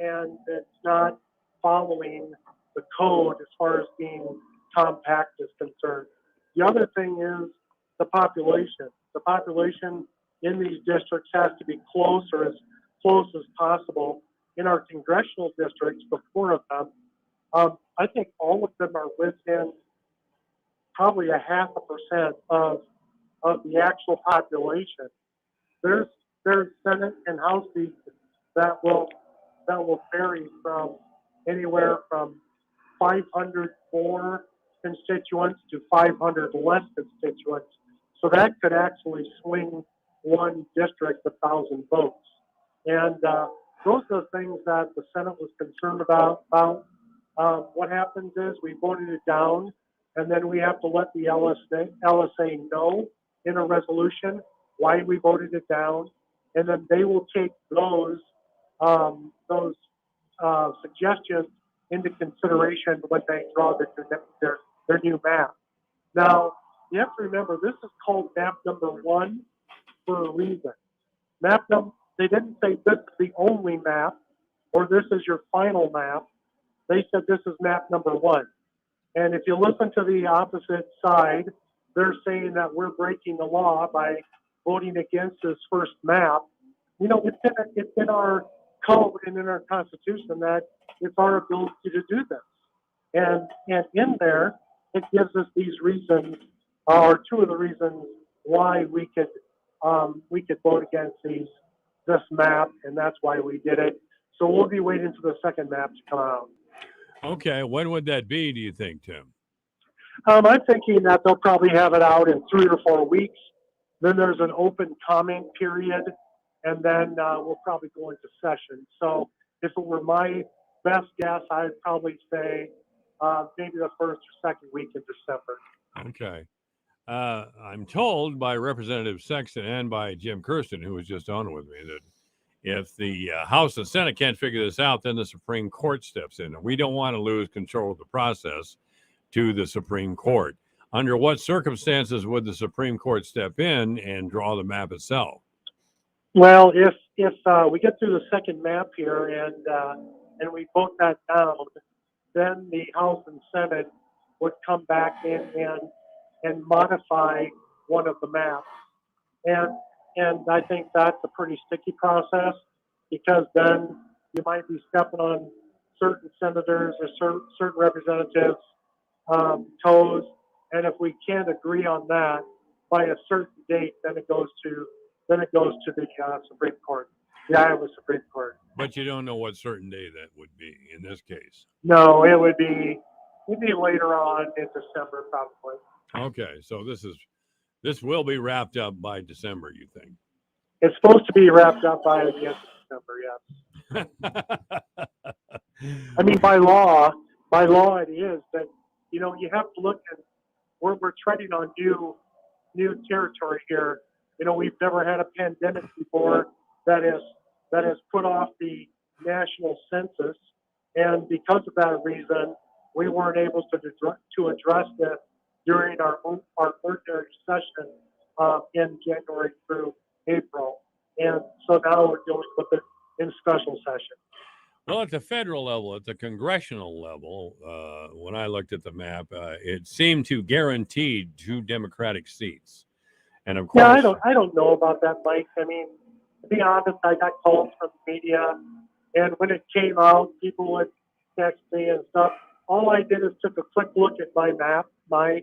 and it's not following the code as far as being compact is concerned. The other thing is the population. The population in these districts has to be close or as close as possible. In our congressional districts, the 4 of them, I think all of them are within probably 0.5% of the actual population. There's Senate and House seats that will vary from anywhere from 504 constituents to 500 less constituents. So that could actually swing one district 1,000 votes. And those are the things that the Senate was concerned about. What happens is we voted it down, and then we have to let the LSA know in a resolution why we voted it down, and then they will take those suggestions into consideration when they draw their new map. Now, you have to remember, this is called map number 1 for a reason. They didn't say this is the only map or this is your final map. They said this is map number 1. And if you listen to the opposite side, they're saying that we're breaking the law by voting against this first map. You know, it's in our code and in our Constitution that it's our ability to do this. And in there, it gives us these reasons, or 2 of the reasons why we could vote against this map, and that's why we did it. So we'll be waiting for the second map to come out. Okay, when would that be, do you think, Tim? I'm thinking that they'll probably have it out in 3 or 4 weeks. Then there's an open comment period, and then we'll probably go into session. So if it were my best guess, I'd probably say maybe the 1st or 2nd week in December. Okay. I'm told by Representative Sexton and by Jim Kirsten, who was just on with me, that if the House and Senate can't figure this out, then the Supreme Court steps in. And we don't want to lose control of the process to the Supreme Court. Under what circumstances would the Supreme Court step in and draw the map itself? Well, if we get through the second map here and we vote that down, then the House and Senate would come back in and modify one of the maps. And I think that's a pretty sticky process, because then you might be stepping on certain senators or certain representatives' toes. And if we can't agree on that by a certain date, then it goes to the Supreme Court, the Iowa Supreme Court. But you don't know what certain day that would be in this case. No, it would be later on in December, probably. Okay, so this will be wrapped up by December, you think? It's supposed to be wrapped up by the end of December, yes. I mean, by law it is, but you know, you have to look at we're treading on new territory here. You know, we've never had a pandemic before that has put off the national census, and because of that reason, we weren't able to address this during our ordinary session in January through April, and so now we're dealing with it in special session. Well, at the federal level, at the congressional level, when I looked at the map, it seemed to guarantee 2 Democratic seats. And of course, yeah, I don't know about that, Mike. I mean, to be honest, I got calls from the media, and when it came out, people would text me and stuff. All I did is took a quick look at my map, my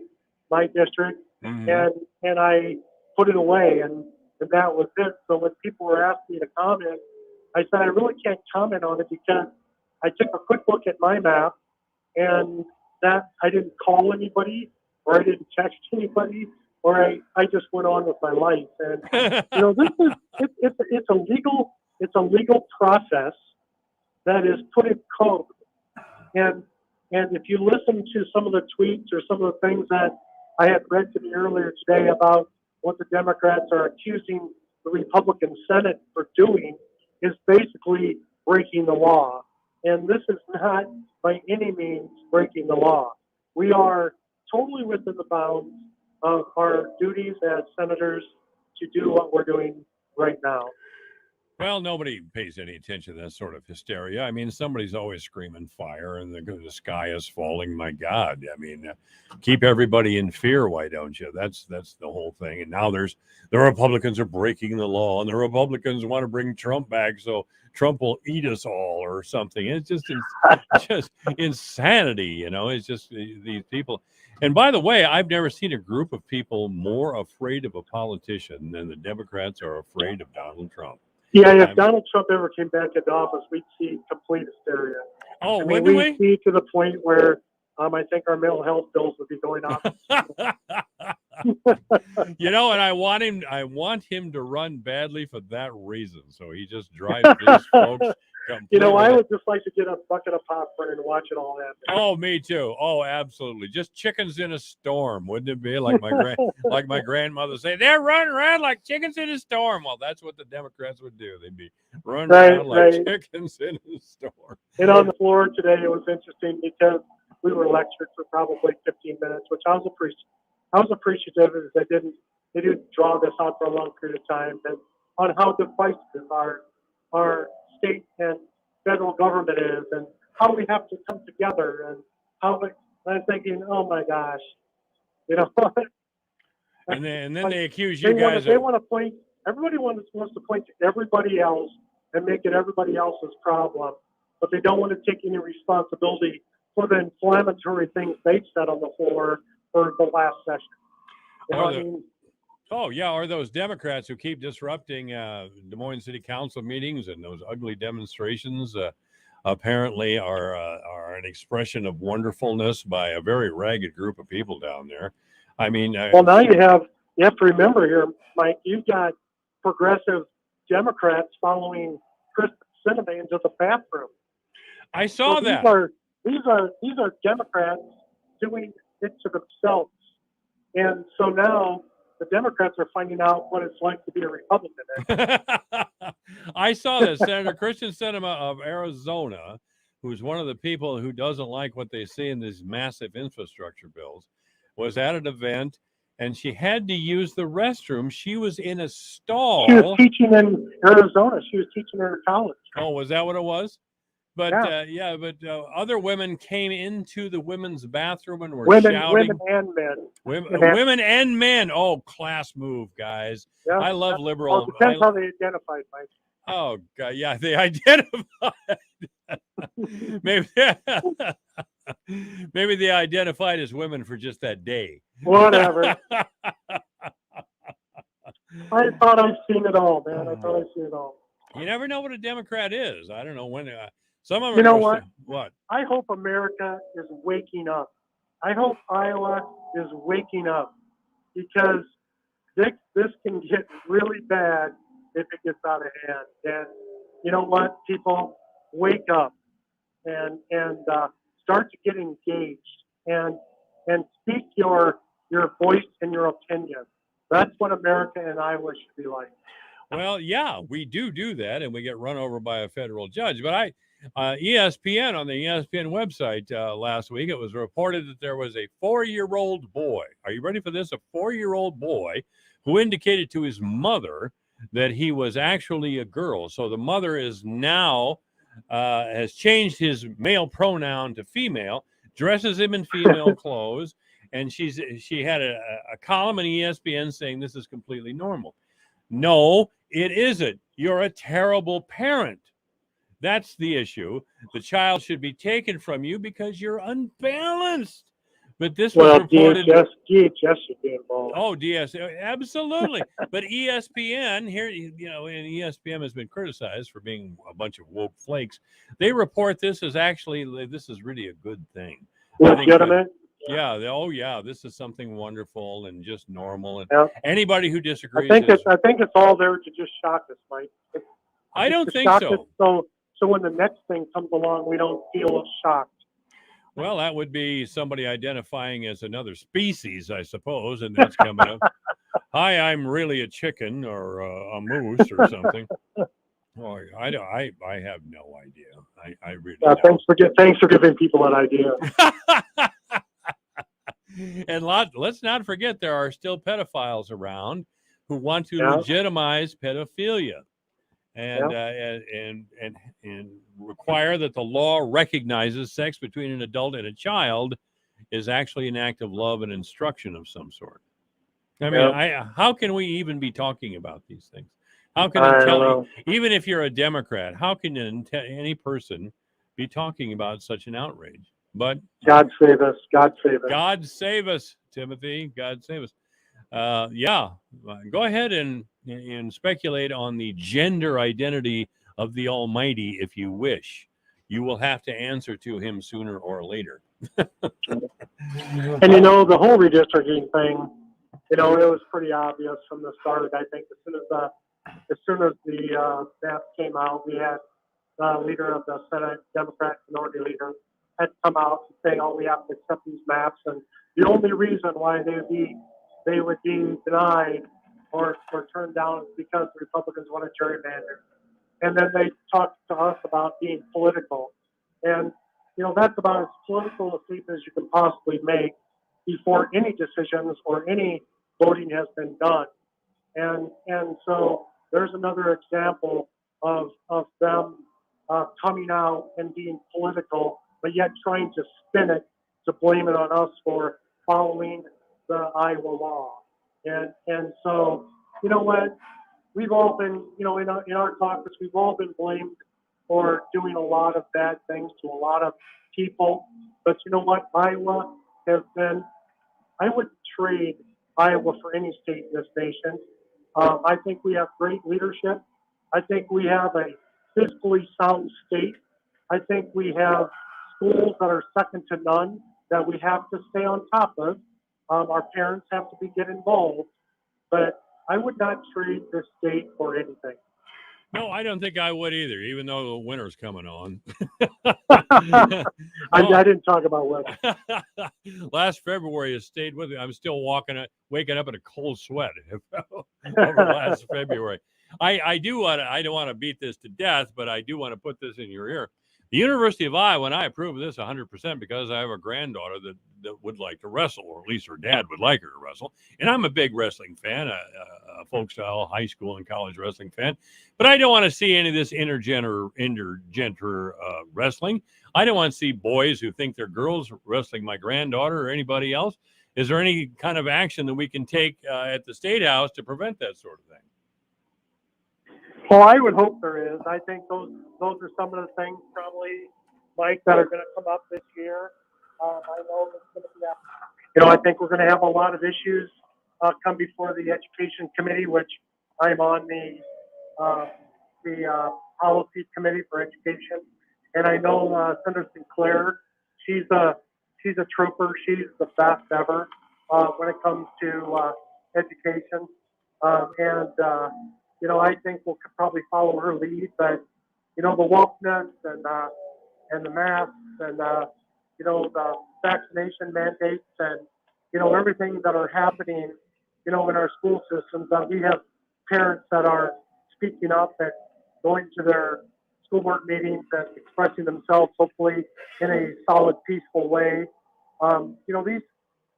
district, and I put it away, and that was it. So when people were asking me to comment, I said I really can't comment on it because I took a quick look at my map, and that I didn't call anybody or I didn't text anybody, or I just went on with my life. And you know, this is it's a legal process that is put in code. And if you listen to some of the tweets or some of the things that I had read to me earlier today about what the Democrats are accusing the Republican Senate for doing, is basically breaking the law. And this is not by any means breaking the law. We are totally within the bounds of our duties as senators to do what we're doing right now. Well, nobody pays any attention to that sort of hysteria. I mean, somebody's always screaming fire and the sky is falling. My God. I mean, keep everybody in fear. Why don't you? That's the whole thing. And now the Republicans are breaking the law and the Republicans want to bring Trump back. So Trump will eat us all or something. It's just insanity. You know, it's just these people. And by the way, I've never seen a group of people more afraid of a politician than the Democrats are afraid of Donald Trump. Yeah, if Donald Trump ever came back into office, we'd see complete hysteria. Oh, I mean, wouldn't we'd see to the point where I think our mental health bills would be going up. You know, and I want him to run badly for that reason. So he just drives these folks. You know, I would just like to get a bucket of popcorn and watch it all happen. Oh, me too. Oh, absolutely. Just chickens in a storm, wouldn't it be? Like my grandmother say, they're running around like chickens in a storm. Well, that's what the Democrats would do. They'd be running around like chickens in a storm. And on the floor today, it was interesting because we were lectured for probably 15 minutes, which I was appreciative as they didn't draw this out for a long period of time, and on how divisive our state and federal government is, and how we have to come together, and I'm thinking, oh my gosh, you know. And then they accuse you guys. They want to point. Everybody wants to point to everybody else and make it everybody else's problem, but they don't want to take any responsibility for the inflammatory things they said on the floor for the last session. You know what I mean? Oh, yeah, or those Democrats who keep disrupting Des Moines City Council meetings and those ugly demonstrations apparently are an expression of wonderfulness by a very ragged group of people down there. I mean, well, now you have to remember here, Mike, you've got progressive Democrats following Chris Sinema into the bathroom. I saw that. These are Democrats doing it to themselves, and so now the Democrats are finding out what it's like to be a Republican. I saw that Senator Kristen Sinema of Arizona, who's one of the people who doesn't like what they see in these massive infrastructure bills, was at an event and she had to use the restroom. She was in a stall. She was teaching in Arizona. She was teaching at her college. Oh, was that what it was? But other women came into the women's bathroom and were shouting. Women and men. Women and men. Oh, class move, guys. Yeah. I love liberal. Well, it depends how they identify, Mike. Oh, God, yeah, they identified. Maybe they identified as women for just that day. Whatever. I thought I'd seen it all, man. I thought I'd seen it all. You never know what a Democrat is. I don't know when. Some of them. You know what? What? I hope America is waking up. I hope Iowa is waking up, because this can get really bad if it gets out of hand. And you know what, people, wake up and start to get engaged and speak your voice and your opinion. That's what America and Iowa should be like. Well, yeah, we do that, and we get run over by a federal judge. But ESPN, on the ESPN website last week, it was reported that there was a 4-year-old boy. Are you ready for this? A 4-year-old boy who indicated to his mother that he was actually a girl. So the mother is now has changed his male pronoun to female, dresses him in female clothes, and she had a column in ESPN saying this is completely normal. No, it isn't. You're a terrible parent. That's the issue. The child should be taken from you because you're unbalanced. But this was reported. DHS should be involved. Oh, absolutely. But ESPN here, you know, and ESPN has been criticized for being a bunch of woke flakes. They report this as this is really a good thing. Legitimate. Yeah. This is something wonderful and just normal. And anybody who disagrees, I think it's all there to just shock us, Mike. I don't think so. So when the next thing comes along, we don't feel shocked. Well, that would be somebody identifying as another species, I suppose, and that's coming up. Hi, I'm really a chicken or a moose or something. Oh, I have no idea. I really don't. Thanks for giving people that idea. And let's not forget there are still pedophiles around who want to legitimize pedophilia. and and require that the law recognizes sex between an adult and a child is actually an act of love and instruction of some sort. I mean, how can we even be talking about these things? How can I it tell don't you, even if you're a Democrat, how can any person be talking about such an outrage? But God save us. God save us. God save us, Timothy. God save us. Yeah, go ahead and speculate on the gender identity of the Almighty if you wish. You will have to answer to him sooner or later. And the whole redistricting thing, it was pretty obvious from the start. I think as soon as the map came out, we had the leader of the Senate, Democrat minority leader, had come out saying, "Oh, we have to accept these maps," and the only reason why they would be denied or turned down is because the Republicans want to gerrymander. And then they talked to us about being political, and that's about as political a statement as you can possibly make before any decisions or any voting has been done. And so there's another example of them coming out and being political, but yet trying to spin it to blame it on us for following the Iowa law. And so, you know what? We've all been, in our caucus, we've all been blamed for doing a lot of bad things to a lot of people. But you know what? Iowa has been, I would trade Iowa for any state in this nation. I think we have great leadership. I think we have a fiscally sound state. I think we have schools that are second to none that we have to stay on top of. Our parents have to get involved. But I would not trade this state for anything. No, I don't think I would either, even though the winter's coming on. I didn't talk about weather. Last February, it stayed with me. I'm still waking up in a cold sweat over last February. I don't want to beat this to death, but I do want to put this in your ear. The University of Iowa, and I approve of this 100% because I have a granddaughter that would like to wrestle, or at least her dad would like her to wrestle. And I'm a big wrestling fan, a folk-style high school and college wrestling fan. But I don't want to see any of this intergender wrestling. I don't want to see boys who think they're girls wrestling my granddaughter or anybody else. Is there any kind of action that we can take at the State House to prevent that sort of thing? Well, I would hope there is. I think those are some of the things probably, Mike, that are going to come up this year. I know that's going to be, I think we're going to have a lot of issues come before the Education Committee, which I'm on the Policy Committee for Education, and I know Senator Sinclair. She's a trooper. She's the best ever when it comes to education, I think we'll probably follow her lead, but, the wokeness and the masks and, the vaccination mandates and, everything that are happening, in our school systems, that we have parents that are speaking up and going to their school board meetings and expressing themselves, hopefully in a solid, peaceful way.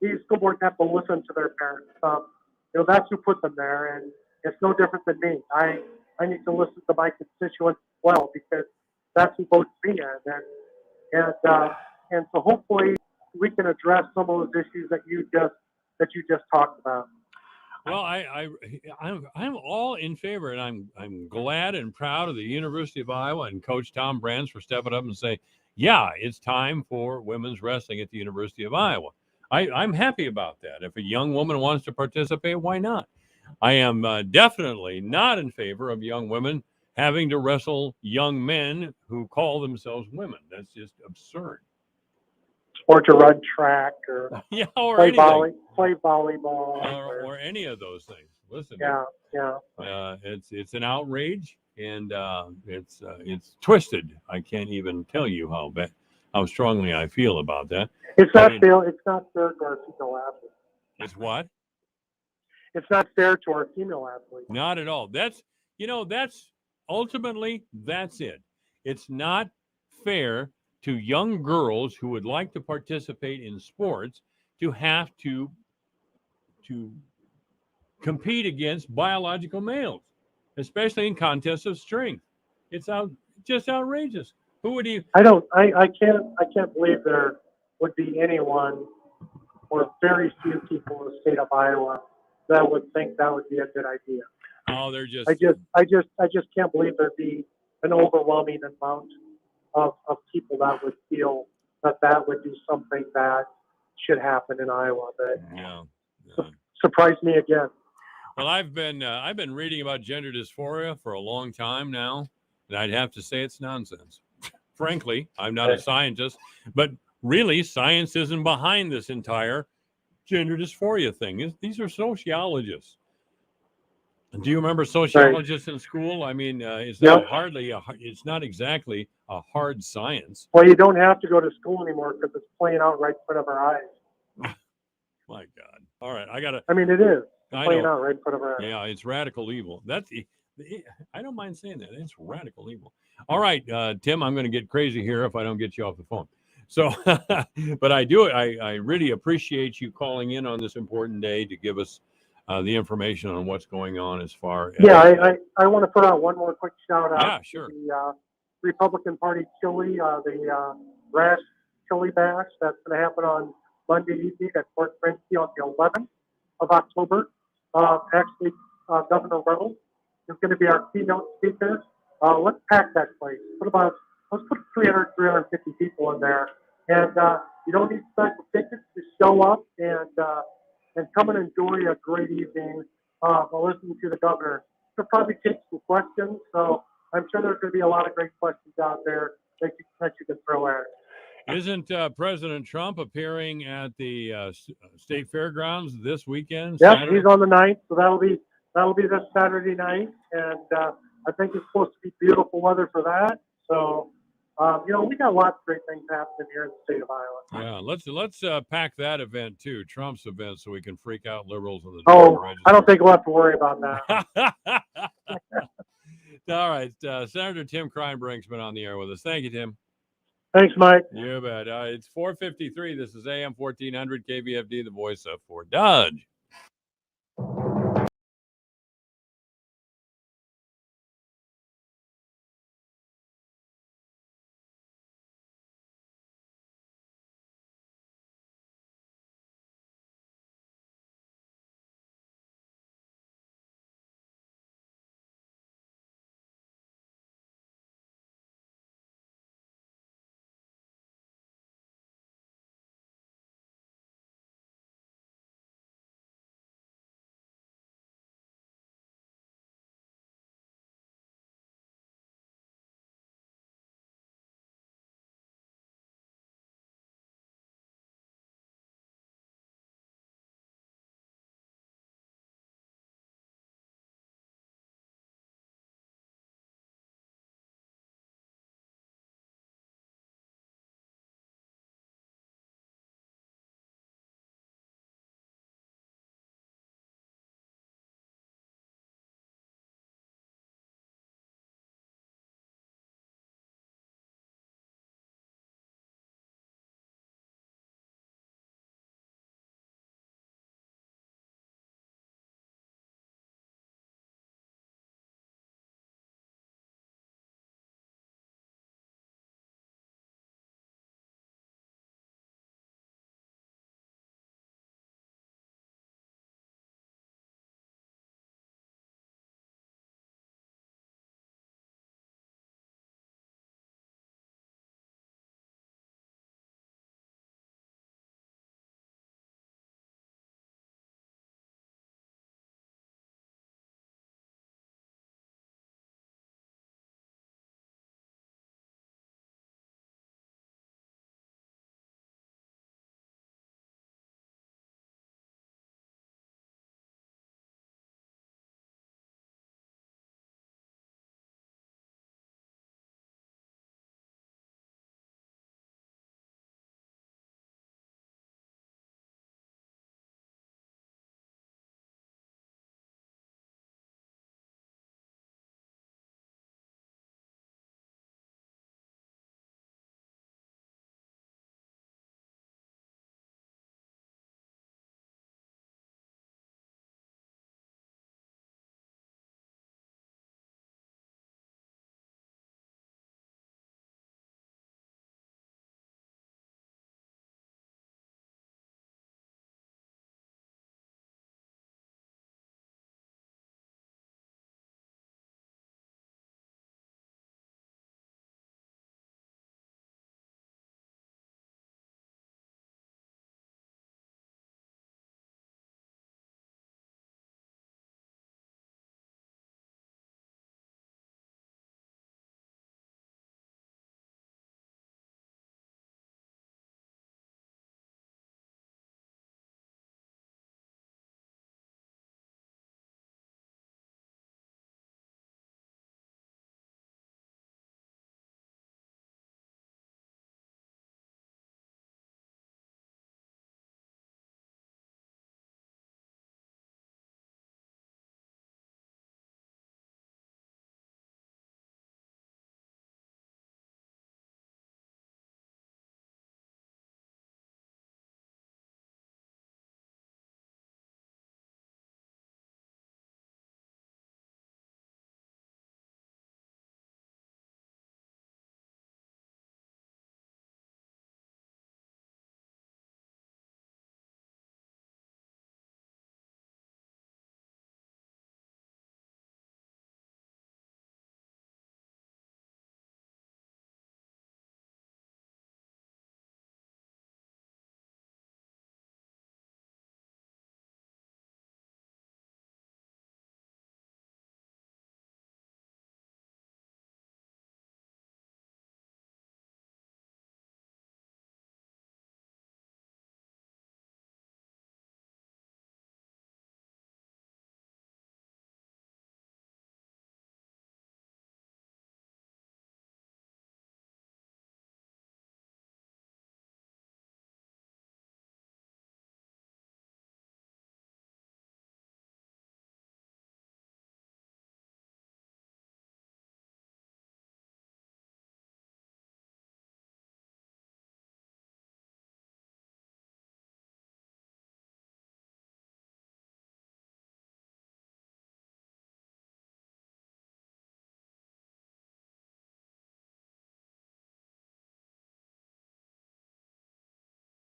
These school boards have to listen to their parents. That's who put them there, and it's no different than me. I need to listen to my constituents as well because that's who votes me in, and so hopefully we can address some of those issues that you just talked about. Well, I'm all in favor, and I'm glad and proud of the University of Iowa and Coach Tom Brands for stepping up and say, yeah, it's time for women's wrestling at the University of Iowa. I'm happy about that. If a young woman wants to participate, why not? I am definitely not in favor of young women having to wrestle young men who call themselves women. That's just absurd. Or to run track or or play anything. Play volleyball. Or any of those things. Listen. Yeah. It's an outrage, and it's twisted. I can't even tell you how strongly I feel about that. It's not fair. It's not fair to our female athletes. It's what? It's not fair to our female athletes. Not at all. That's ultimately that's it. It's not fair to young girls who would like to participate in sports to have to compete against biological males. especially in contests of strength. It's just outrageous. Who would you? I can't believe there would be anyone or very few people in the state of Iowa that would think that would be a good idea. Oh, they're just. I just can't believe there'd be an overwhelming amount of people that would feel that would be something that should happen in Iowa. That Yeah. surprised me again. Well, I've been reading about gender dysphoria for a long time now, and I'd have to say it's nonsense. Frankly, I'm not a scientist, but really, science isn't behind this entire gender dysphoria thing. These are sociologists. Do you remember sociologists in school? I mean, it's not it's not exactly a hard science. Well, you don't have to go to school anymore because it's playing out right in front of our eyes. My God. All right. I mean, it is I playing know. out right in front of our eyes. Yeah, it's radical evil. I don't mind saying that. It's radical evil. All right, Tim, I'm going to get crazy here if I don't get you off the phone. So, but I really appreciate you calling in on this important day to give us the information on what's going on as far as. Yeah, I want to put out one more quick shout out. Yeah, sure. The Republican Party chili, the Rash Chili Bash, that's going to happen on Monday evening at Fort Friendly on the 11th of October. Actually, Governor Reynolds is going to be our keynote speaker. Let's pack that place. Let's put 300, 350 people in there. And you don't need special tickets. Just show up and come and enjoy a great evening listening to the governor. He'll probably take some questions. So I'm sure there's going to be a lot of great questions out there that you can throw at it. Isn't President Trump appearing at the state fairgrounds this weekend? Yeah, Saturday? he's on the 9th, so that'll be this Saturday night, and I think it's supposed to be beautiful weather for that. So, we got lots of great things happening here in the state of Iowa. Yeah, let's pack that event too, Trump's event, so we can freak out liberals in the. Oh, I don't think we'll have to worry about that. All right, Senator Tim Kreinbrink's been on the air with us. Thank you, Tim. Thanks, Mike. You bet. It's 4:53. This is AM 1400 KVFD, the voice of Fort Dodge.